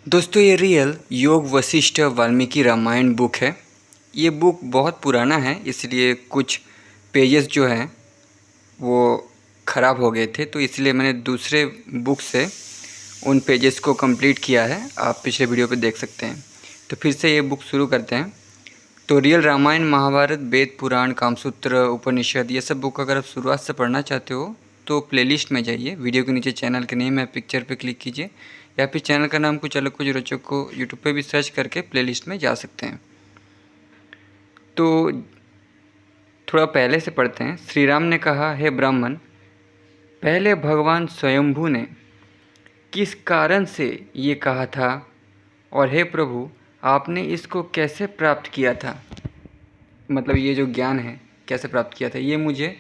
दोस्तों ये रियल योग वशिष्ठ वाल्मीकि रामायण बुक है। ये बुक बहुत पुराना है, इसलिए कुछ पेजेस जो हैं वो ख़राब हो गए थे, तो इसलिए मैंने दूसरे बुक से उन पेजेस को कंप्लीट किया है। आप पिछले वीडियो पे देख सकते हैं। तो फिर से ये बुक शुरू करते हैं। तो रियल रामायण, महाभारत, वेद, पुराण, कामसूत्र, उपनिषद, ये सब बुक अगर आप शुरुआत से पढ़ना चाहते हो तो प्लेलिस्ट में जाइए। वीडियो के नीचे चैनल के नेम है, पिक्चर पे क्लिक कीजिए, या फिर चैनल का नाम कुछ अलग कुछ रोचक को यूट्यूब पे भी सर्च करके प्लेलिस्ट में जा सकते हैं। तो थोड़ा पहले से पढ़ते हैं। श्री राम ने कहा, हे ब्राह्मण, पहले भगवान स्वयंभू ने किस कारण से ये कहा था, और हे प्रभु, आपने इसको कैसे प्राप्त किया था? मतलब ये जो ज्ञान है कैसे प्राप्त किया था, ये मुझे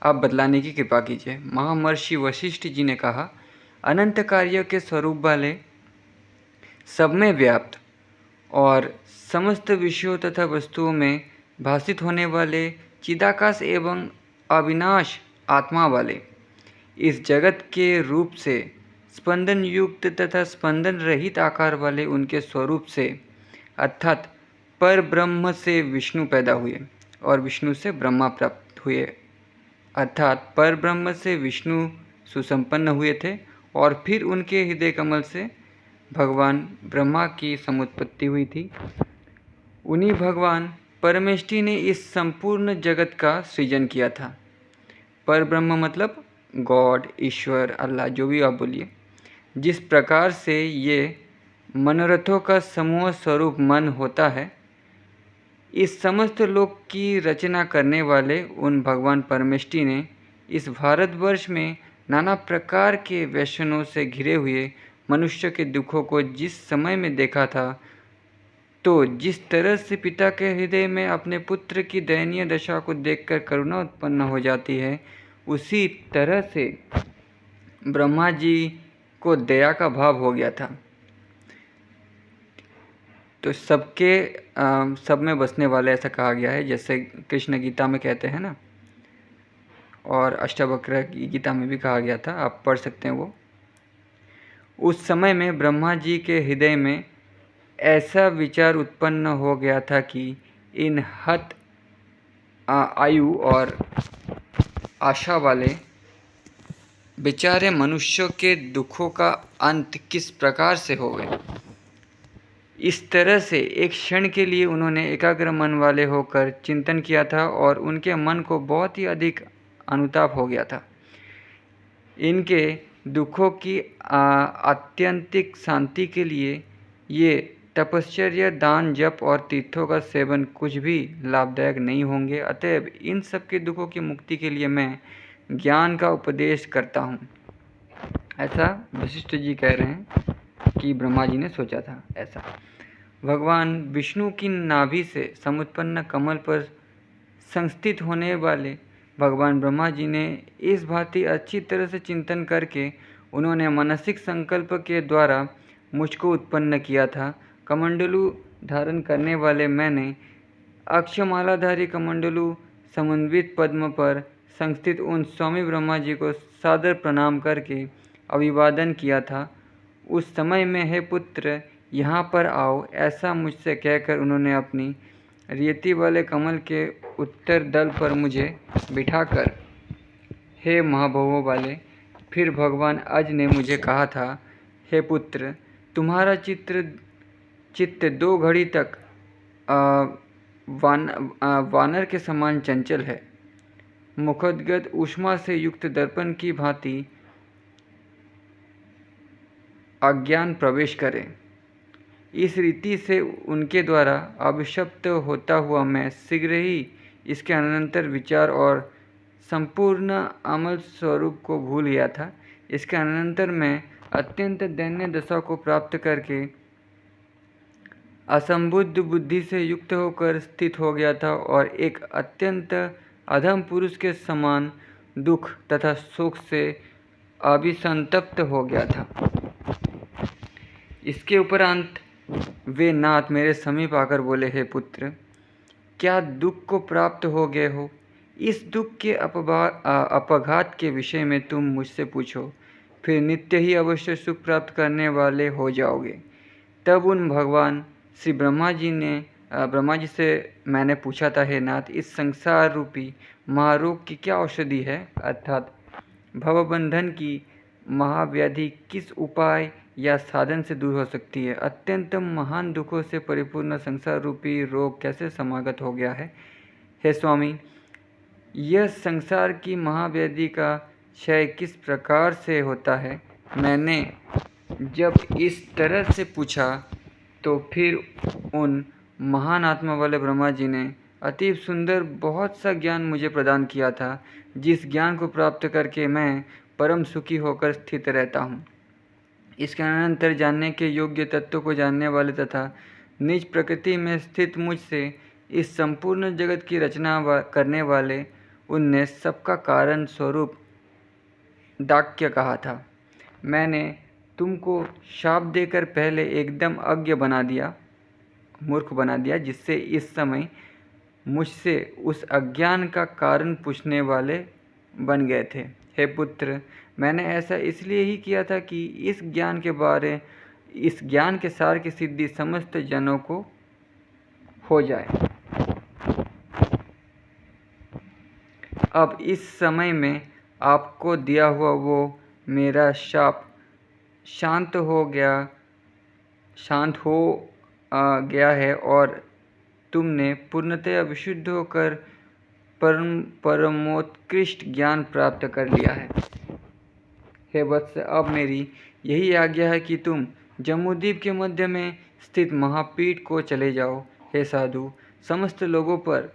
आप बतलाने की कृपा कीजिए। महामर्षि वशिष्ठ जी ने कहा, अनंत कार्यों के स्वरूप वाले, सब में व्याप्त और समस्त विषयों तथा वस्तुओं में भासित होने वाले चिदाकाश एवं अविनाश आत्मा वाले, इस जगत के रूप से स्पंदन युक्त तथा स्पंदन रहित आकार वाले उनके स्वरूप से, अर्थात पर ब्रह्म से विष्णु पैदा हुए और विष्णु से ब्रह्मा प्राप्त हुए। अर्थात पर ब्रह्म से विष्णु सुसंपन्न हुए थे और फिर उनके हृदय कमल से भगवान ब्रह्मा की समुत्पत्ति हुई थी। उन्हीं भगवान परमेष्टि ने इस संपूर्ण जगत का सृजन किया था। पर ब्रह्म मतलब गॉड, ईश्वर, अल्लाह, जो भी आप बोलिए। जिस प्रकार से ये मनोरथों का समूह स्वरूप मन होता है, इस समस्त लोक की रचना करने वाले उन भगवान परमेष्टि ने इस भारतवर्ष में नाना प्रकार के व्यसनों से घिरे हुए मनुष्य के दुखों को जिस समय में देखा था, तो जिस तरह से पिता के हृदय में अपने पुत्र की दयनीय दशा को देखकर करुणा उत्पन्न हो जाती है, उसी तरह से ब्रह्मा जी को दया का भाव हो गया था। तो सब में बसने वाले ऐसा कहा गया है, जैसे कृष्ण गीता में कहते हैं ना, और अष्टावक्र की गीता में भी कहा गया था, आप पढ़ सकते हैं वो। उस समय में ब्रह्मा जी के हृदय में ऐसा विचार उत्पन्न हो गया था कि इन हत आयु और आशा वाले बेचारे मनुष्यों के दुखों का अंत किस प्रकार से होवे। इस तरह से एक क्षण के लिए उन्होंने एकाग्र मन वाले होकर चिंतन किया था और उनके मन को बहुत ही अधिक अनुताप हो गया था। इनके दुखों की आत्यंतिक शांति के लिए ये तपश्चर्या, दान, जप और तीर्थों का सेवन कुछ भी लाभदायक नहीं होंगे। अतएव इन सब के दुखों की मुक्ति के लिए मैं ज्ञान का उपदेश करता हूँ। ऐसा वशिष्ठ जी कह रहे हैं कि ब्रह्मा जी ने सोचा था ऐसा। भगवान विष्णु की नाभि से समुत्पन्न कमल पर संस्थित होने वाले भगवान ब्रह्मा जी ने इस भांति अच्छी तरह से चिंतन करके उन्होंने मानसिक संकल्प के द्वारा मुझको उत्पन्न किया था। कमंडलू धारण करने वाले मैंने अक्षमालाधारी कमंडलू समन्वित पद्म पर संस्थित उन स्वामी ब्रह्मा जी को सादर प्रणाम करके अभिवादन किया था। उस समय में, हे पुत्र, यहाँ पर आओ, ऐसा मुझसे कहकर उन्होंने अपनी रेती वाले कमल के उत्तर दल पर मुझे बिठाकर, हे महाभवों वाले, फिर भगवान अज ने मुझे कहा था, हे पुत्र, तुम्हारा चित्त 2 घड़ी तक वानर के समान चंचल है। मुखोद्गत ऊष्मा से युक्त दर्पण की भांति अज्ञान प्रवेश करे। इस रीति से उनके द्वारा अभिशप्त होता हुआ मैं शीघ्र ही इसके अनंतर विचार और संपूर्ण अमल स्वरूप को भूल गया था। इसके अनंतर मैं अत्यंत दैन्य दशा को प्राप्त करके असंबुद्ध बुद्धि से युक्त होकर स्थित हो गया था और एक अत्यंत अधम पुरुष के समान दुख तथा शोक से अभिसंतप्त हो गया था। इसके उपरांत वे नाथ मेरे समीप आकर बोले, हे पुत्र, क्या दुख को प्राप्त हो गए हो? इस दुख के अपघात के विषय में तुम मुझसे पूछो, फिर नित्य ही अवश्य सुख प्राप्त करने वाले हो जाओगे। तब उन भगवान श्री ब्रह्मा जी से मैंने पूछा था, हे नाथ, इस संसार रूपी महारोग की क्या औषधि है, अर्थात भवबंधन की महाव्याधि किस उपाय या साधन से दूर हो सकती है। अत्यंत महान दुखों से परिपूर्ण संसार रूपी रोग कैसे समागत हो गया है। हे स्वामी, यह संसार की महाव्याधि का क्षय किस प्रकार से होता है। मैंने जब इस तरह से पूछा तो फिर उन महान आत्मा वाले ब्रह्मा जी ने अति सुंदर बहुत सा ज्ञान मुझे प्रदान किया था, जिस ज्ञान को प्राप्त करके मैं परम सुखी होकर स्थित रहता हूँ। इसके अनंतर जानने के योग्य तत्व को जानने वाले तथा निज प्रकृति में स्थित मुझसे इस संपूर्ण जगत की रचना करने वाले उनने सबका कारण स्वरूप डाक्य कहा था। मैंने तुमको शाप देकर पहले एकदम अज्ञ बना दिया, मूर्ख बना दिया, जिससे इस समय मुझसे उस अज्ञान का कारण पूछने वाले बन गए थे। हे पुत्र, मैंने ऐसा इसलिए ही किया था कि इस ज्ञान के सार की सिद्धि समस्त जनों को हो जाए। अब इस समय में आपको दिया हुआ वो मेरा शाप शांत हो गया है और तुमने पूर्णतया विशुद्ध होकर परमोत्कृष्ट ज्ञान प्राप्त कर लिया है। हे वत्स, अब मेरी यही आज्ञा है कि तुम जम्बूद्वीप के मध्य में स्थित महापीठ को चले जाओ। हे साधु, समस्त लोगों पर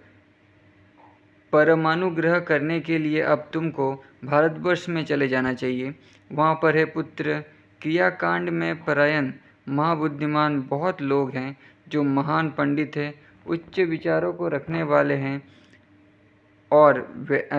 परमानुग्रह करने के लिए अब तुमको भारतवर्ष में चले जाना चाहिए। वहाँ पर, हे पुत्र, क्रियाकांड में परायण महाबुद्धिमान बहुत लोग हैं, जो महान पंडित हैं, उच्च विचारों को रखने वाले हैं और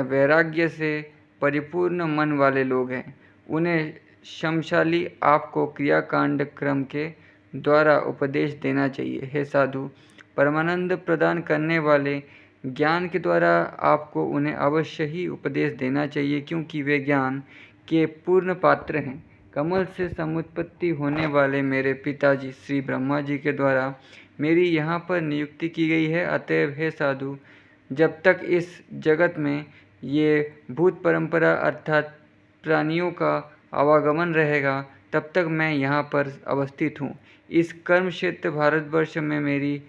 वैराग्य से परिपूर्ण मन वाले लोग हैं। उन्हें क्षमशाली आपको क्रियाकांड क्रम के द्वारा उपदेश देना चाहिए। हे साधु, परमानंद प्रदान करने वाले ज्ञान के द्वारा आपको उन्हें अवश्य ही उपदेश देना चाहिए, क्योंकि वे ज्ञान के पूर्ण पात्र हैं। कमल से समुत्पत्ति होने वाले मेरे पिताजी श्री ब्रह्मा जी के द्वारा मेरी यहाँ पर नियुक्ति की गई है। अतएव हे साधु, जब तक इस जगत में ये भूत परंपरा अर्थात प्राणियों का आवागमन रहेगा, तब तक मैं यहाँ पर अवस्थित हूँ। इस कर्म क्षेत्र भारतवर्ष में मेरी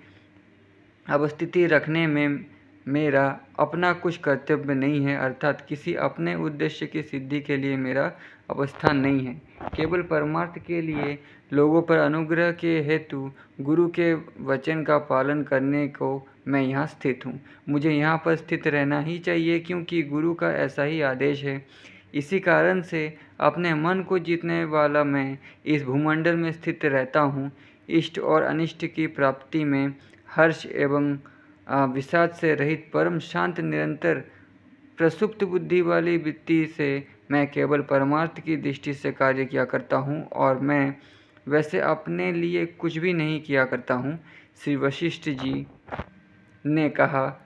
अवस्थिति रखने में मेरा अपना कुछ कर्तव्य नहीं है, अर्थात किसी अपने उद्देश्य की सिद्धि के लिए मेरा अवस्थान नहीं है। केवल परमार्थ के लिए लोगों पर अनुग्रह के हेतु गुरु के वचन का पालन करने को मैं यहाँ स्थित हूँ। मुझे यहाँ पर स्थित रहना ही चाहिए, क्योंकि गुरु का ऐसा ही आदेश है। इसी कारण से अपने मन को जीतने वाला मैं इस भूमंडल में स्थित रहता हूँ। इष्ट और अनिष्ट की प्राप्ति में हर्ष एवं विषाद से रहित परम शांत निरंतर प्रसुप्त बुद्धि वाली वृत्ति से मैं केवल परमार्थ की दृष्टि से कार्य किया करता हूँ, और मैं वैसे अपने लिए कुछ भी नहीं किया करता हूँ। श्री वशिष्ठ जी ने कहा,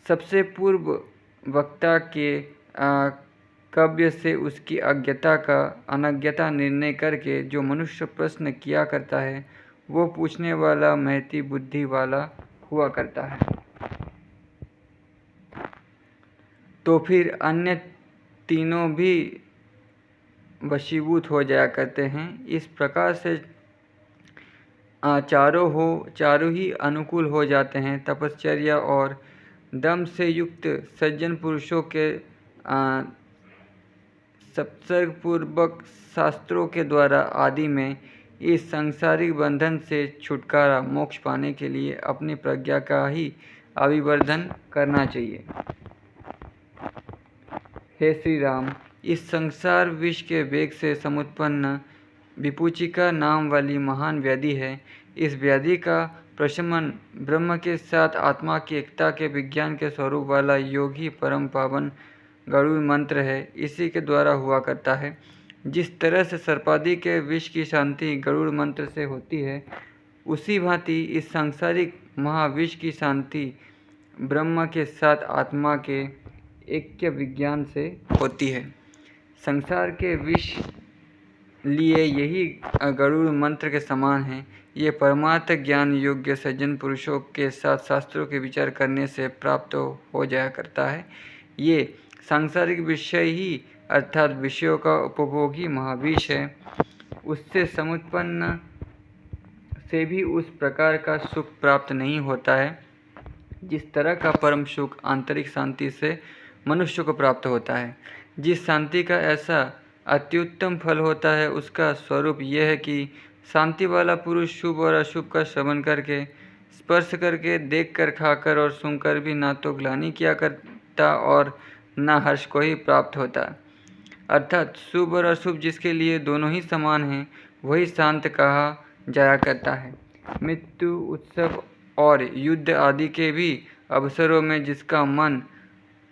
सबसे पूर्व वक्ता के काव्य से उसकी अनज्ञता निर्णय करके जो मनुष्य प्रश्न किया करता है, वो पूछने वाला महती बुद्धि वाला हुआ करता है। तो फिर अन्य तीनों भी वशीभूत हो जाया करते हैं। इस प्रकार से चारों ही अनुकूल हो जाते हैं। तपश्चर्या और दम से युक्त सज्जन पुरुषों के सत्सर्गपूर्वक शास्त्रों के द्वारा आदि में इस सांसारिक बंधन से छुटकारा मोक्ष पाने के लिए अपनी प्रज्ञा का ही अभिवर्धन करना चाहिए। हे श्री राम, इस संसार विष के वेग से समुत्पन्न विपूचिका नाम वाली महान व्याधि है। इस व्याधि का प्रशमन ब्रह्म के साथ आत्मा की एकता के विज्ञान के स्वरूप वाला योग ही परम पावन गरुड़ मंत्र है, इसी के द्वारा हुआ करता है। जिस तरह से सर्पादि के विष की शांति गरुड़ मंत्र से होती है, उसी भांति इस सांसारिक महाविष की शांति ब्रह्म के साथ आत्मा के ऐक्य विज्ञान से होती है। संसार के विष लिए यही गरुड़ मंत्र के समान है। ये परमार्थ ज्ञान योग्य सज्जन पुरुषों के साथ शास्त्रों के विचार करने से प्राप्त हो जाया करता है। ये सांसारिक विषय ही अर्थात विषयों का उपभोग ही महाविष है। उससे समुत्पन्न से भी उस प्रकार का सुख प्राप्त नहीं होता है जिस तरह का परम सुख आंतरिक शांति से मनुष्य को प्राप्त होता है। जिस शांति का ऐसा अत्युत्तम फल होता है उसका स्वरूप यह है कि शांति वाला पुरुष शुभ और अशुभ का श्रवण करके, स्पर्श करके, देखकर, खाकर और सुनकर भी ना तो ग्लानि किया करता और न हर्ष को ही प्राप्त होता। अर्थात शुभ और अशुभ जिसके लिए दोनों ही समान हैं वही शांत कहा जाया करता है। मृत्यु, उत्सव और युद्ध आदि के भी अवसरों में जिसका मन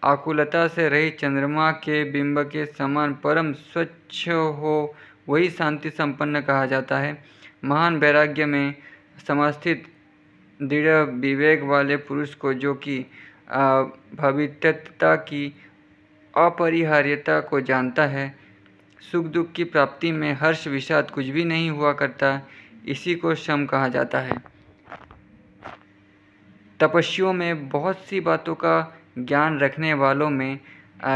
आकुलता से रहित चंद्रमा के बिंब के समान परम स्वच्छ हो वही शांति संपन्न कहा जाता है। महान वैराग्य में समस्थित दृढ़ विवेक वाले पुरुष को, जो कि भविष्यता की अपरिहार्यता को जानता है, सुख दुख की प्राप्ति में हर्ष विषाद कुछ भी नहीं हुआ करता, इसी को शम कहा जाता है। तपस्वियों में, बहुत सी बातों का ज्ञान रखने वालों में,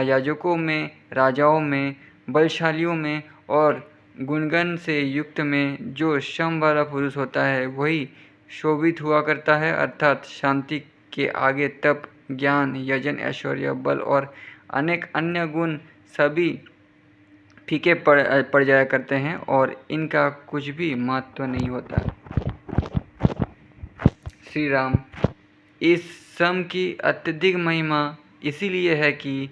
याजकों में, राजाओं में, बलशालियों में और गुणगण से युक्त में जो शम वाला पुरुष होता है वही शोभित हुआ करता है। अर्थात शांति के आगे तप, ज्ञान, यजन, ऐश्वर्य, बल और अनेक अन्य गुण सभी फीके पड़ जाया करते हैं और इनका कुछ भी महत्व नहीं होता। श्री राम, इस सम की अत्यधिक महिमा इसीलिए है कि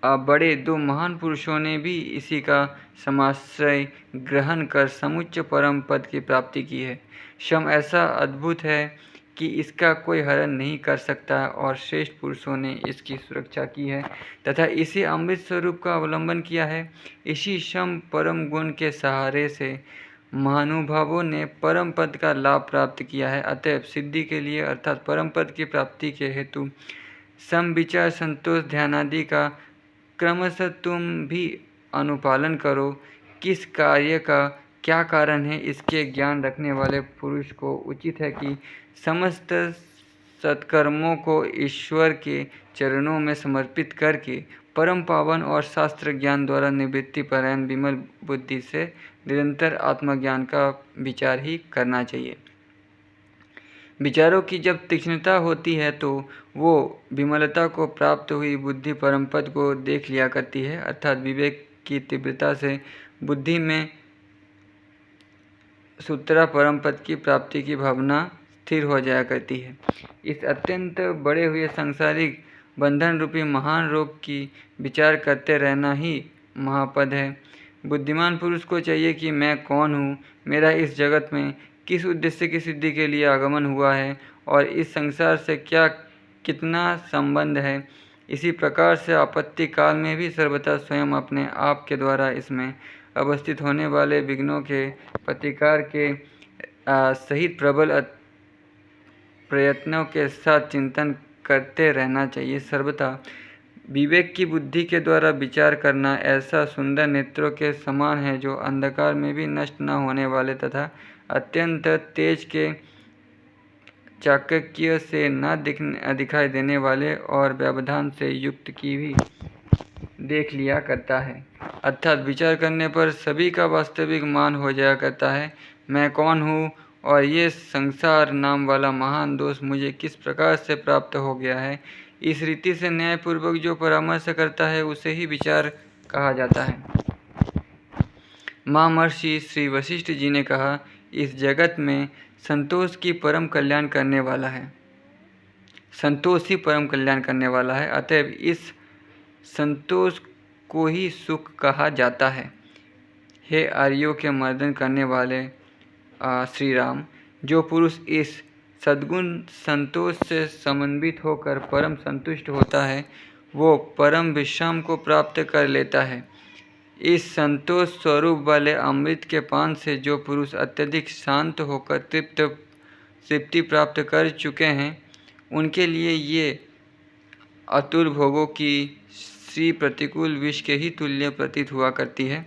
बड़े दो महान पुरुषों ने भी इसी का समाश्रय ग्रहण कर समुच्च परम पद की प्राप्ति की है। शम ऐसा अद्भुत है कि इसका कोई हरण नहीं कर सकता और श्रेष्ठ पुरुषों ने इसकी सुरक्षा की है तथा इसे अमृत स्वरूप का अवलंबन किया है। इसी शम परम गुण के सहारे से महानुभावों ने परम पद का लाभ प्राप्त किया है। अतएव सिद्धि के लिए अर्थात परम पद की प्राप्ति के हेतु सम, विचार, संतोष, ध्यान आदि का क्रमशः तुम भी अनुपालन करो। किस कार्य का क्या कारण है, इसके ज्ञान रखने वाले पुरुष को उचित है कि समस्त सत्कर्मों को ईश्वर के चरणों में समर्पित करके परम पावन और शास्त्र ज्ञान द्वारा निवृत्ति परायण विमल बुद्धि से निरंतर आत्मज्ञान का विचार ही करना चाहिए। विचारों की जब तीक्ष्णता होती है तो वो विमलता को प्राप्त हुई बुद्धि परम पद को देख लिया करती है। अर्थात विवेक की तीव्रता से बुद्धि में सूत्रा परम पद की प्राप्ति की भावना स्थिर हो जाया करती है। इस अत्यंत बड़े हुए सांसारिक बंधन रूपी महान रोग की विचार करते रहना ही महापद है। बुद्धिमान पुरुष को चाहिए कि मैं कौन हूँ, मेरा इस जगत में किस उद्देश्य की सिद्धि के लिए आगमन हुआ है और इस संसार से क्या कितना संबंध है। इसी प्रकार से आपत्ति काल में भी सर्वथा स्वयं अपने आप के द्वारा इसमें अवस्थित होने वाले विघ्नों के प्रतिकार के सहित प्रबल प्रयत्नों के साथ चिंतन करते रहना चाहिए। सर्वथा विवेक की बुद्धि के द्वारा विचार करना ऐसा सुंदर नेत्रों के समान है जो अंधकार में भी नष्ट न होने वाले तथा अत्यंत तेज के चाकक्य से न दिखाई देने वाले और व्यवधान से युक्त की भी देख लिया करता है। अर्थात विचार करने पर सभी का वास्तविक मान हो जाया करता है। मैं कौन हूँ और ये संसार नाम वाला महान दोष मुझे किस प्रकार से प्राप्त हो गया है, इस रीति से न्यायपूर्वक जो परामर्श करता है उसे ही विचार कहा जाता है। महर्षि श्री वशिष्ठ जी ने कहा, इस जगत में संतोष की परम कल्याण करने वाला है, संतोष ही परम कल्याण करने वाला है। अतएव इस संतोष को ही सुख कहा जाता है। हे आर्यों के मर्दन करने वाले श्री राम, जो पुरुष इस सद्गुण संतोष से समन्वित होकर परम संतुष्ट होता है वो परम विश्राम को प्राप्त कर लेता है। इस संतोष स्वरूप वाले अमृत के पान से जो पुरुष अत्यधिक शांत होकर तृप्ति प्राप्त कर चुके हैं उनके लिए ये अतुल भोगों की श्री प्रतिकूल विष के ही तुल्य प्रतीत हुआ करती है।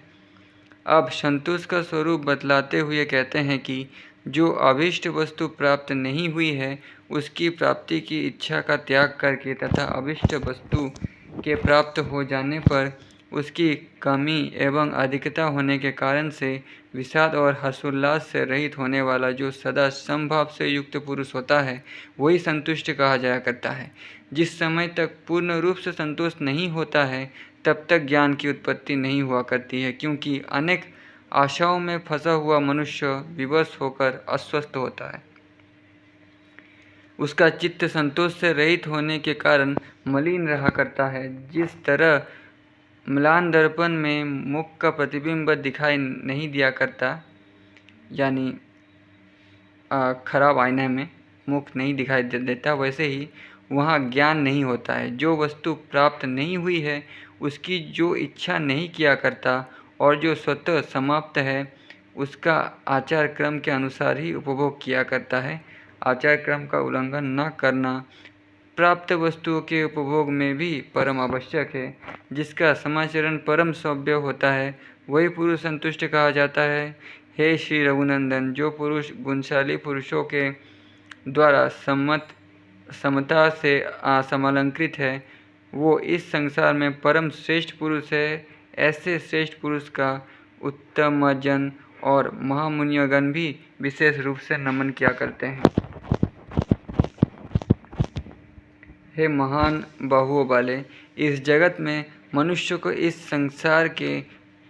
अब संतोष का स्वरूप बतलाते हुए कहते हैं कि जो अभीष्ट वस्तु प्राप्त नहीं हुई है उसकी प्राप्ति की इच्छा का त्याग करके तथा अभीष्ट वस्तु के प्राप्त हो जाने पर उसकी कमी एवं अधिकता होने के कारण से विषाद और हर्षोल्लास से रहित होने वाला जो सदा समभाव से युक्त पुरुष होता है वही संतुष्ट कहा जाया करता है। जिस समय तक पूर्ण रूप से संतोष नहीं होता है तब तक ज्ञान की उत्पत्ति नहीं हुआ करती है, क्योंकि अनेक आशाओं में फंसा हुआ मनुष्य विवश होकर अस्वस्थ होता है। उसका चित्त संतोष से रहित होने के कारण मलिन रहा करता है। जिस तरह म्लान दर्पण में मुख का प्रतिबिंब दिखाई नहीं दिया करता, यानी खराब आईने में मुख नहीं दिखाई देता, वैसे ही वहाँ ज्ञान नहीं होता है। जो वस्तु प्राप्त नहीं हुई है उसकी जो इच्छा नहीं किया करता और जो स्वतः समाप्त है उसका आचार क्रम के अनुसार ही उपभोग किया करता है। आचार क्रम का उल्लंघन न करना प्राप्त वस्तुओं के उपभोग में भी परम आवश्यक है। जिसका समाचरण परम सभ्य होता है वही पुरुष संतुष्ट कहा जाता है। हे श्री रघुनंदन, जो पुरुष गुणशाली पुरुषों के द्वारा समता से समालंकृत है वो इस संसार में परम श्रेष्ठ पुरुष है। ऐसे श्रेष्ठ पुरुष का उत्तम जन और महामुनिगण भी विशेष रूप से नमन किया करते हैं। हे महान बाहुओं वाले, इस जगत में मनुष्य को इस संसार के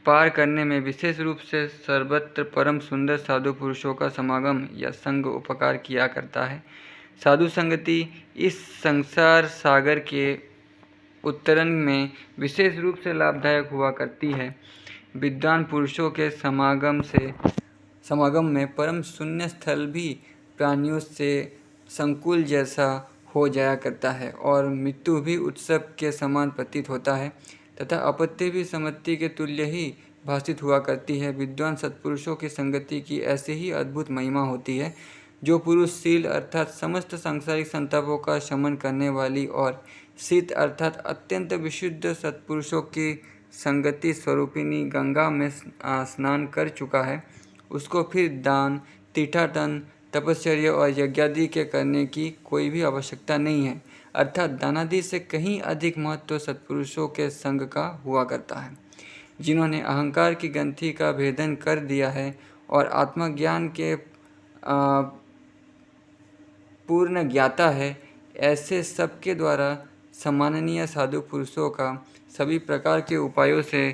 पार करने में विशेष रूप से सर्वत्र परम सुंदर साधु पुरुषों का समागम या संग उपकार किया करता है। साधु संगति इस संसार सागर के उत्तरण में विशेष रूप से लाभदायक हुआ करती है। विद्वान पुरुषों के समागम में परम शून्य स्थल भी प्राणियों से संकुल जैसा हो जाया करता है और मृत्यु भी उत्सव के समान प्रतीत होता है तथा आपत्ति भी सम्मति के तुल्य ही भाषित हुआ करती है। विद्वान सत्पुरुषों की संगति की ऐसी ही अद्भुत महिमा होती है। जो पुरुष शील अर्थात समस्त सांसारिक संतापों का शमन करने वाली और शीत अर्थात अत्यंत विशुद्ध सत्पुरुषों की संगति स्वरूपिणी गंगा में स्नान कर चुका है उसको फिर दान, तीर्थाटन, तपश्चर्या और यज्ञादि के करने की कोई भी आवश्यकता नहीं है। अर्थात दानादि से कहीं अधिक महत्व सत्पुरुषों के संग का हुआ करता है, जिन्होंने अहंकार की ग्रंथि का भेदन कर दिया है और आत्मज्ञान के पूर्ण ज्ञाता है। ऐसे सबके द्वारा सम्माननीय साधु पुरुषों का सभी प्रकार के उपायों से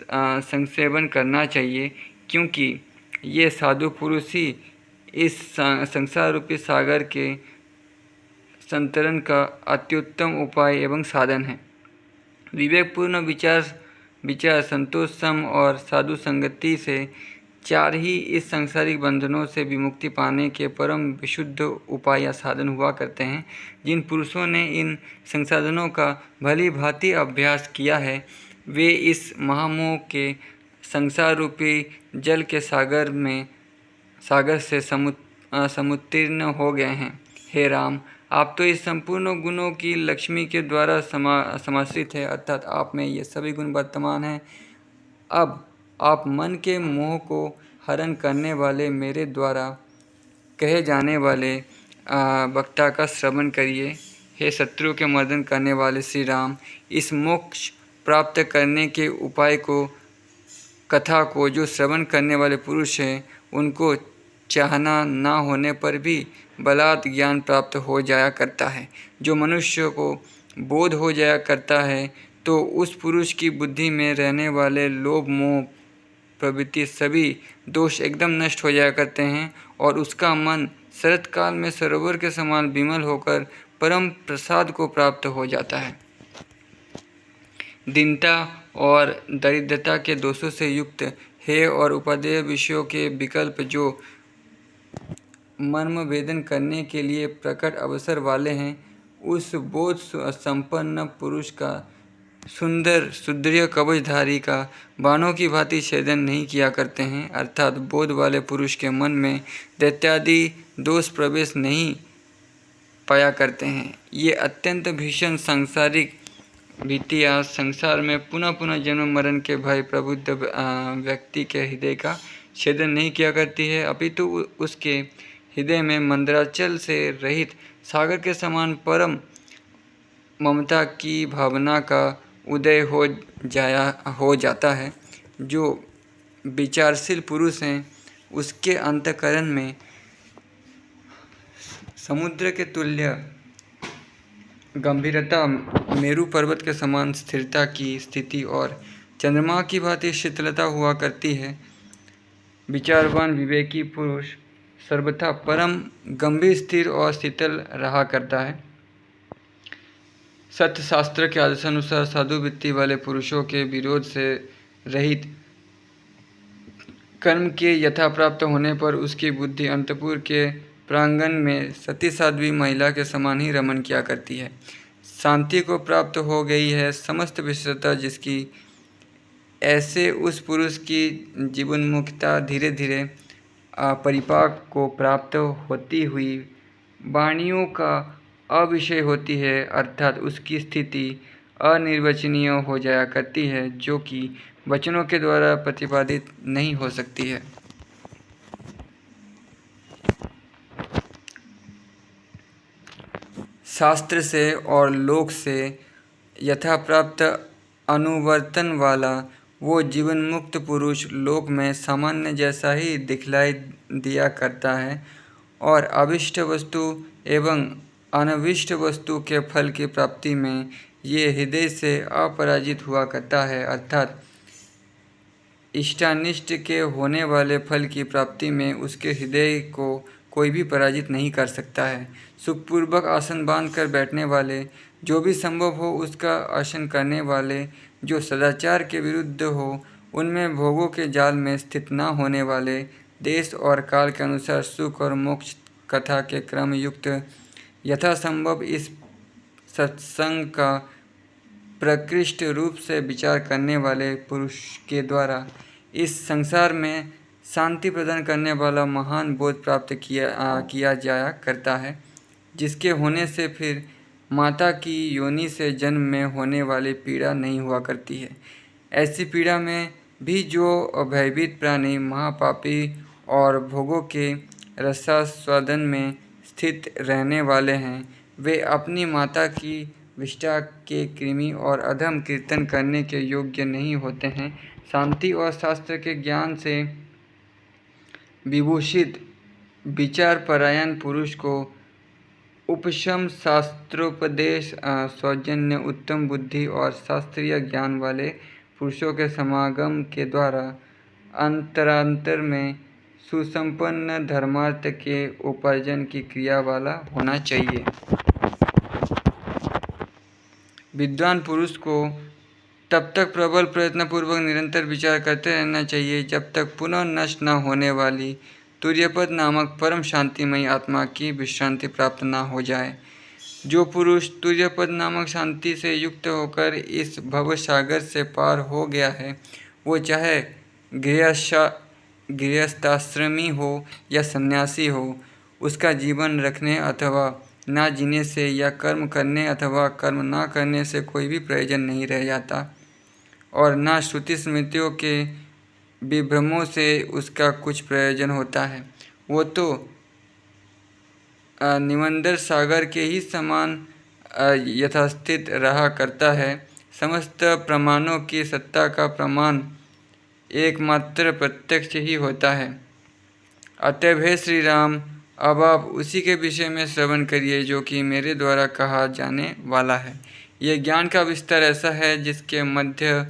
संसेवन करना चाहिए, क्योंकि ये साधु पुरुष ही इस संसार रूपी सागर के संतरण का अत्युत्तम उपाय एवं साधन है। विवेकपूर्ण विचार, संतोष, सम और साधु संगति से चार ही इस सांसारिक बंधनों से विमुक्ति पाने के परम विशुद्ध उपाय या साधन हुआ करते हैं। जिन पुरुषों ने इन संसाधनों का भली भांति अभ्यास किया है वे इस महामोह के संसार रूपी जल के सागर से समुत्तीर्ण हो गए हैं। हे राम, आप तो इस संपूर्ण गुणों की लक्ष्मी के द्वारा समाश्रित है, अर्थात आप में ये सभी गुण वर्तमान हैं। अब आप मन के मोह को हरण करने वाले मेरे द्वारा कहे जाने वाले वक्ता का श्रवण करिए। हे शत्रु के मर्दन करने वाले श्री राम, इस मोक्ष प्राप्त करने के उपाय को कथा को जो श्रवण करने वाले पुरुष हैं उनको चाहना न होने पर भी बलात् ज्ञान प्राप्त हो जाया करता है। जो मनुष्य को बोध हो जाया करता है तो उस पुरुष की बुद्धि में रहने वाले लोभ, मोह प्रवृत्ति सभी दोष एकदम नष्ट हो जाया करते हैं और उसका मन शरत काल में सरोवर के समान विमल होकर परम प्रसाद को प्राप्त हो जाता है। दीनता और दरिद्रता के दोषों से युक्त है और उपादेय विषयों के विकल्प जो मर्म वेदन करने के लिए प्रकट अवसर वाले हैं, उस बोध संपन्न पुरुष का सुंदर सुदृढ़ कवचधारी का बाणों की भांति छेदन नहीं किया करते हैं। अर्थात बोध वाले पुरुष के मन में दैत्यादि दोष प्रवेश नहीं पाया करते हैं। ये अत्यंत भीषण सांसारिक बीती आज संसार में पुनः पुनः जन्म मरण के भय प्रबुद्ध व्यक्ति के हृदय का छेदन नहीं किया करती है, अपितु उसके हृदय में मंदराचल से रहित सागर के समान परम ममता की भावना का उदय हो जाता है। जो विचारशील पुरुष हैं उसके अंतःकरण में समुद्र के तुल्य गंभीरता, मेरु पर्वत के समान स्थिरता की स्थिति और चंद्रमा की भांति शीतलता हुआ करती है। विचारवान विवेकी पुरुष सर्वथा परम गंभीर, स्थिर और शीतल रहा करता है। सत्य शास्त्र के आदेशानुसार साधु वृत्ति वाले पुरुषों के विरोध से रहित कर्म के यथा प्राप्त होने पर उसकी बुद्धि अंतपुर के प्रांगण में सती साध्वी महिला के समान ही रमन किया करती है। शांति को प्राप्त हो गई है समस्त विशेषता जिसकी, ऐसे उस पुरुष की जीवनमुखता धीरे धीरे परिपाक को प्राप्त होती हुई वाणियों का अविषय होती है, अर्थात उसकी स्थिति अनिर्वचनीय हो जाया करती है, जो कि वचनों के द्वारा प्रतिपादित नहीं हो सकती है। शास्त्र से और लोक से यथाप्राप्त अनुवर्तन वाला वो जीवन मुक्त पुरुष लोक में सामान्य जैसा ही दिखलाई दिया करता है और अभिष्ट वस्तु एवं अनभिष्ट वस्तु के फल की प्राप्ति में ये हृदय से अपराजित हुआ करता है, अर्थात इष्टानिष्ट के होने वाले फल की प्राप्ति में उसके हृदय को कोई भी पराजित नहीं कर सकता है। सुखपूर्वक आसन बांधकर बैठने वाले, जो भी संभव हो उसका आसन करने वाले, जो सदाचार के विरुद्ध हो, उनमें भोगों के जाल में स्थित न होने वाले, देश और काल के अनुसार सुख और मोक्ष कथा के क्रम युक्त यथासंभव इस सत्संग का प्रकृष्ट रूप से विचार करने वाले पुरुष के द्वारा इस संसार में शांति प्रदान करने वाला महान बोध प्राप्त किया जाया करता है, जिसके होने से फिर माता की योनि से जन्म में होने वाली पीड़ा नहीं हुआ करती है। ऐसी पीड़ा में भी जो भयभीत प्राणी महापापी और भोगों के रसास्वादन में स्थित रहने वाले हैं, वे अपनी माता की विष्ठा के कृमि और अधम कीर्तन करने के योग्य नहीं होते हैं। शांति और शास्त्र के ज्ञान से विभूषित विचारपरायण पुरुष को उपशम, शास्त्रोपदेश, सौजन्य, उत्तम बुद्धि और शास्त्रीय ज्ञान वाले पुरुषों के समागम के द्वारा अंतरांतर में सुसंपन्न धर्मार्थ के उपार्जन की क्रिया वाला होना चाहिए। विद्वान पुरुष को तब तक प्रबल प्रयत्नपूर्वक निरंतर विचार करते रहना चाहिए जब तक पुनः नष्ट न होने वाली तुर्यपद नामक परम शांतिमयी आत्मा की विश्रांति प्राप्त न हो जाए। जो पुरुष तुर्यपद नामक शांति से युक्त होकर इस भवसागर से पार हो गया है, वो चाहे गृहस्थाश्रमी हो या सन्यासी हो, उसका जीवन रखने अथवा ना जीने से या कर्म करने अथवा कर्म ना करने से कोई भी प्रयोजन नहीं रह जाता और ना श्रुति स्मृतियों के विभ्रमों से उसका कुछ प्रयोजन होता है। वो तो निमंदर सागर के ही समान यथास्थित रहा करता है। समस्त प्रमाणों की सत्ता का प्रमाण एकमात्र प्रत्यक्ष ही होता है। अतएव हे श्री राम, अब आप उसी के विषय में श्रवण करिए जो कि मेरे द्वारा कहा जाने वाला है। यह ज्ञान का विस्तार ऐसा है जिसके मध्य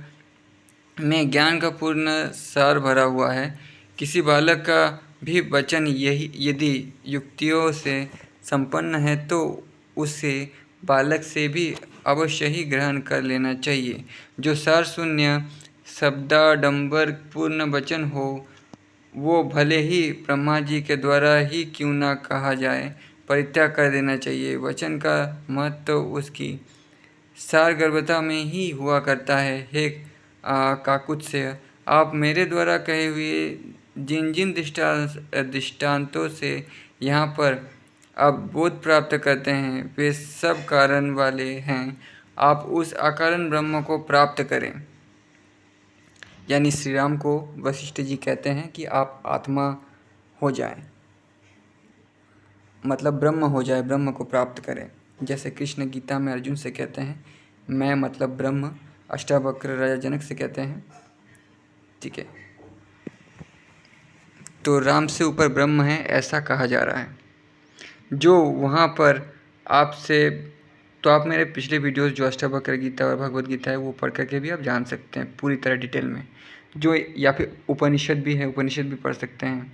में ज्ञान का पूर्ण सार भरा हुआ है। किसी बालक का भी वचन यदि युक्तियों से संपन्न है तो उसे बालक से भी अवश्य ही ग्रहण कर लेना चाहिए। जो सार शून्य शब्दाडंबर पूर्ण वचन हो, वो भले ही ब्रह्मा जी के द्वारा ही क्यों ना कहा जाए, परित्याग कर देना चाहिए। वचन का महत्व तो उसकी सारगर्भता में ही हुआ करता है। हे काकुत्स्य, आप मेरे द्वारा कहे हुए जिन जिन दृष्टांतों से यहाँ पर आप बोध प्राप्त करते हैं, वे सब कारण वाले हैं आप उस अकारण ब्रह्म को प्राप्त करें। यानी श्री राम को वशिष्ठ जी कहते हैं कि आप आत्मा हो जाएं, मतलब ब्रह्म हो जाए, ब्रह्म को प्राप्त करें। जैसे कृष्ण गीता में अर्जुन से कहते हैं मैं मतलब ब्रह्म, अष्टावक्र राजा जनक से कहते हैं। ठीक है, तो राम से ऊपर ब्रह्म है ऐसा कहा जा रहा है। जो वहाँ पर आपसे, तो आप मेरे पिछले वीडियोस जो अष्टावक्र गीता और भगवद गीता है वो पढ़ करके भी आप जान सकते हैं पूरी तरह डिटेल में। जो या फिर उपनिषद भी है, उपनिषद भी पढ़ सकते हैं।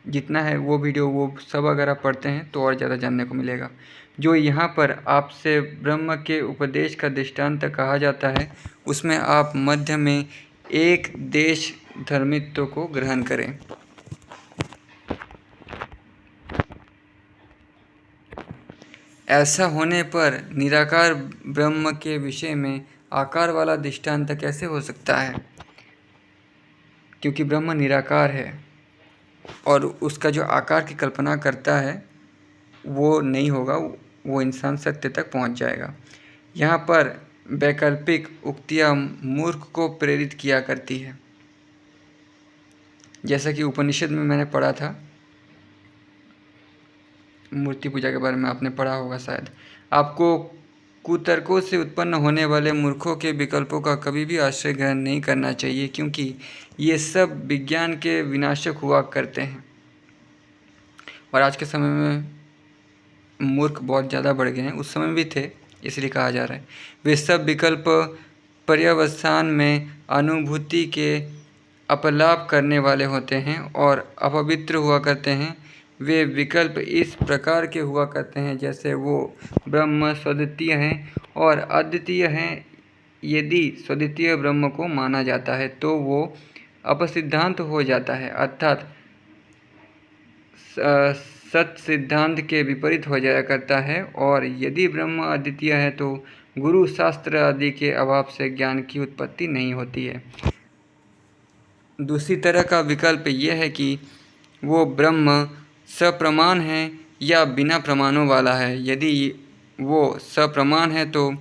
जितना है वो वीडियो वो सब अगर आप पढ़ते हैं तो और ज़्यादा जानने को मिलेगा। जो यहाँ पर आपसे ब्रह्म के उपदेश का दृष्टांत कहा जाता है उसमें आप मध्य में एक देश धर्मित्व को ग्रहण करें। ऐसा होने पर निराकार ब्रह्म के विषय में आकार वाला दृष्टांत कैसे हो सकता है, क्योंकि ब्रह्म निराकार है और उसका जो आकार की कल्पना करता है वो नहीं होगा, वो इंसान सत्य तक पहुंच जाएगा। यहाँ पर वैकल्पिक उक्तियाँ मूर्ख को प्रेरित किया करती है। जैसा कि उपनिषद में मैंने पढ़ा था, मूर्ति पूजा के बारे में आपने पढ़ा होगा शायद। आपको कुतर्कों से उत्पन्न होने वाले मूर्खों के विकल्पों का कभी भी आश्रय ग्रहण नहीं करना चाहिए, क्योंकि ये सब विज्ञान के विनाशक हुआ करते हैं। और आज के समय में मूर्ख बहुत ज़्यादा बढ़ गए हैं, उस समय भी थे इसलिए कहा जा रहा है। वे सब विकल्प पर्यवसान में अनुभूति के अपलाप करने वाले होते हैं और अपवित्र हुआ करते हैं। वे विकल्प इस प्रकार के हुआ करते हैं जैसे वो ब्रह्म स्वद्वितीय हैं और अद्वितीय हैं। यदि स्वद्वितीय ब्रह्म को माना जाता है तो वो अपसिद्धांत हो जाता है, अर्थात सत्य सिद्धांत के विपरीत हो जाया करता है। और यदि ब्रह्म अद्वितीय है तो गुरु शास्त्र आदि के अभाव से ज्ञान की उत्पत्ति नहीं होती है। दूसरी तरह का विकल्प यह है कि वो ब्रह्म सप्रमाण है या बिना प्रमाणों वाला है। यदि वो सप्रमाण है तो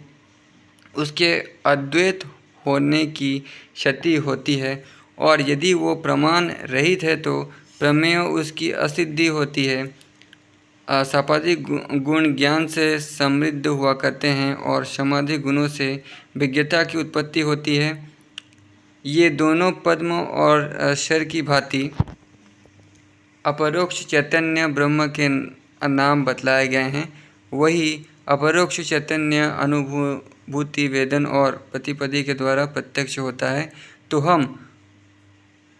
उसके अद्वैत होने की क्षति होती है, और यदि वो प्रमाण रहित है तो प्रमेय उसकी असिद्धि होती है। सापादिक गुण ज्ञान से समृद्ध हुआ करते हैं और समाधि गुणों से विज्ञता की उत्पत्ति होती है। ये दोनों पद्म और शर की भांति अपरोक्ष चैतन्य ब्रह्म के नाम बतलाए गए हैं। वही अपरोक्ष चैतन्य अनुभूति वेदन और प्रतिपदी के द्वारा प्रत्यक्ष होता है। तो हम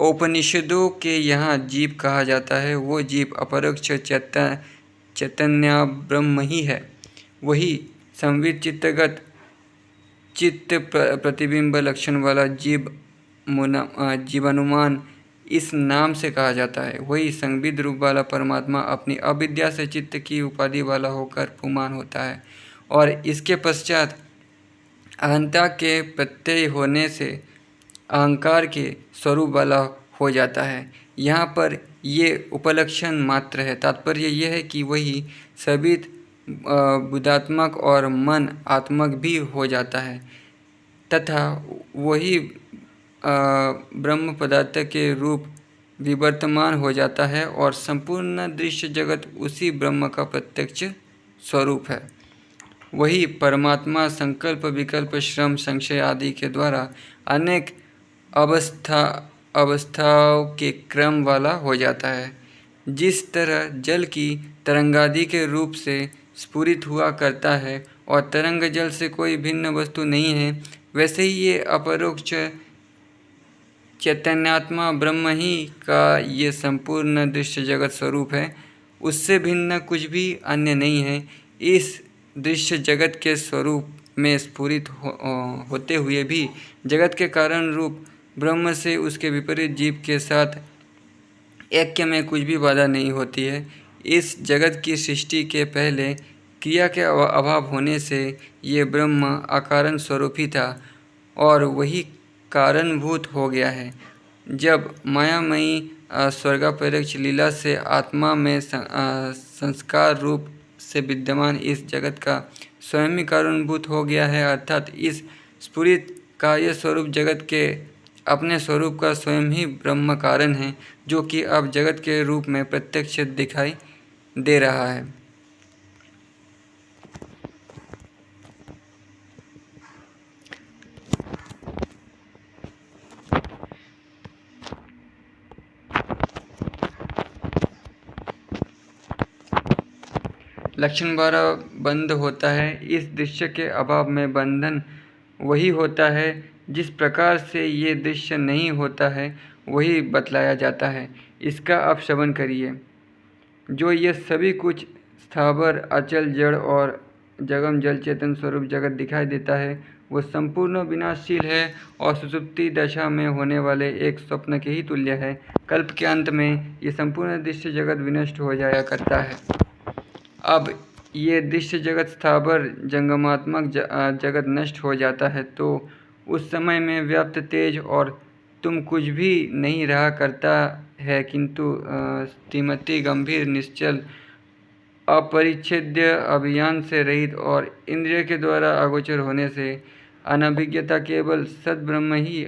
उपनिषदों के यहाँ जीव कहा जाता है, वो जीव अपरोक्ष चैतन्य ब्रह्म ही है। वही संवित चित्तगत चित्त प्रतिबिंब लक्षण वाला जीवानुमान इस नाम से कहा जाता है। वही संविद रूप वाला परमात्मा अपनी अविद्या से चित्त की उपाधि वाला होकर पुमान होता है, और इसके पश्चात अहंता के प्रत्यय होने से अहंकार के स्वरूप वाला हो जाता है। यहाँ पर ये उपलक्षण मात्र है। तात्पर्य यह है कि वही सभी बुद्धात्मक और मन आत्मक भी हो जाता है, तथा वही ब्रह्म पदार्थ के रूप विवर्तमान हो जाता है, और संपूर्ण दृश्य जगत उसी ब्रह्म का प्रत्यक्ष स्वरूप है। वही परमात्मा संकल्प विकल्प श्रम संशय आदि के द्वारा अनेक अवस्थाओं के क्रम वाला हो जाता है। जिस तरह जल की तरंगादि के रूप से स्फुरित हुआ करता है और तरंग जल से कोई भिन्न वस्तु नहीं है, वैसे ही ये अपरोक्ष चैतन्यात्मा ब्रह्म ही का ये संपूर्ण दृश्य जगत स्वरूप है। उससे भिन्न कुछ भी अन्य नहीं है। इस दृश्य जगत के स्वरूप में स्फुरित होते हुए भी जगत के कारण रूप ब्रह्म से उसके विपरीत जीव के साथ ऐक्य में कुछ भी बाधा नहीं होती है। इस जगत की सृष्टि के पहले क्रिया के अभाव होने से ये ब्रह्म अकारण स्वरूप ही था और वही कारणभूत हो गया है। जब मायामयी स्वर्गापेक्ष लीला से आत्मा में संस्कार रूप से विद्यमान इस जगत का स्वयं ही कारणभूत हो गया है, अर्थात इस स्फुरित कार्य स्वरूप जगत के अपने स्वरूप का स्वयं ही ब्रह्म कारण है, जो कि अब जगत के रूप में प्रत्यक्ष दिखाई दे रहा है। लक्षण 12 बंध होता है। इस दृश्य के अभाव में बंधन वही होता है। जिस प्रकार से ये दृश्य नहीं होता है वही बतलाया जाता है। इसका आप श्रवण करिए। जो ये सभी कुछ स्थावर अचल जड़ और जगम जल चेतन स्वरूप जगत दिखाई देता है वो संपूर्ण विनाशशील है और सुषुप्ति दशा में होने वाले एक स्वप्न के ही तुल्य है। कल्प के अंत में ये संपूर्ण दृश्य जगत विनष्ट हो जाया करता है। अब ये दृश्य जगत स्थावर जंगमात्मक जगत नष्ट हो जाता है तो उस समय में व्याप्त तेज और तुम कुछ भी नहीं रहा करता है, किंतु स्थिमति गंभीर निश्चल अपरिच्छेद्य अभियान से रहित और इंद्रिय के द्वारा अगोचर होने से अनभिज्ञता केवल सद्ब्रह्म ही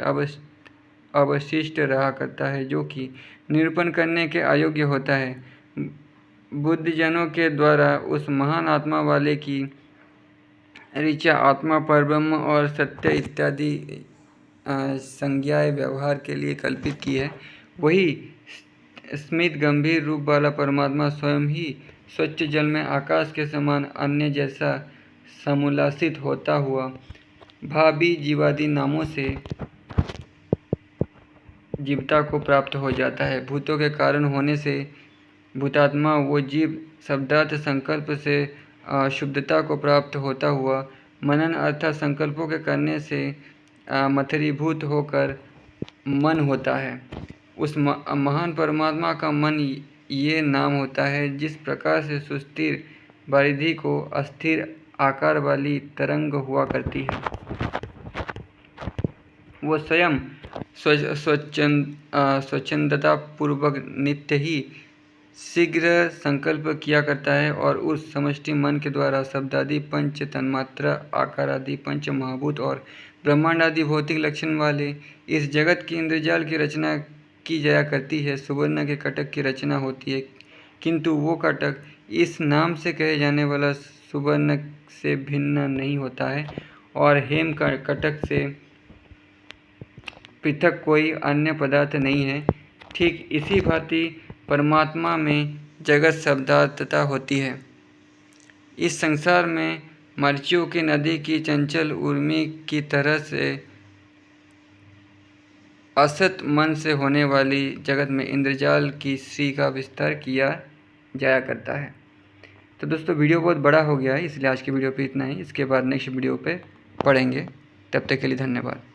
अवशिष्ट रहा करता है, जो कि निरूपण करने के अयोग्य होता है। बुद्धिजनों के द्वारा उस महान आत्मा वाले की ऋचा आत्मा परब्रह्म और सत्य इत्यादि संज्ञाएं व्यवहार के लिए कल्पित की है, वही स्मित गंभीर रूप वाला परमात्मा स्वयं ही स्वच्छ जल में आकाश के समान अन्य जैसा समुल्लासित होता हुआ भावी जीवादि नामों से जीवता को प्राप्त हो जाता है। भूतों के कारण होने से भूतात्मा वो जीव शब्दार्थ संकल्प से शुद्धता को प्राप्त होता हुआ मनन अर्थात संकल्पों के करने से मथरीभूत होकर मन होता है। उस महान परमात्मा का मन ये नाम होता है। जिस प्रकार से सुस्थिर वारिधि को अस्थिर आकार वाली तरंग हुआ करती है, वो स्वयं स्वच्छंदता पूर्वक नित्य ही शीघ्र संकल्प किया करता है और उस समष्टि मन के द्वारा शब्दादि पंच तन्मात्रा आकार आदि पंच महाभूत और ब्रह्मांड आदि भौतिक लक्षण वाले इस जगत की इंद्रजाल की रचना की जाया करती है। सुवर्ण के कटक की रचना होती है, किंतु वो कटक इस नाम से कहे जाने वाला सुवर्ण से भिन्न नहीं होता है और हेम का कटक से पृथक कोई अन्य पदार्थ नहीं है। ठीक इसी भांति परमात्मा में जगत शब्दार्थता होती है। इस संसार में मर्चियों की नदी की चंचल उर्मी की तरह से असत मन से होने वाली जगत में इंद्रजाल की श्री का विस्तार किया जाया करता है। तो दोस्तों वीडियो बहुत बड़ा हो गया है, इसलिए आज की वीडियो पे इतना ही। इसके बाद नेक्स्ट वीडियो पे पढ़ेंगे। तब तक के लिए धन्यवाद।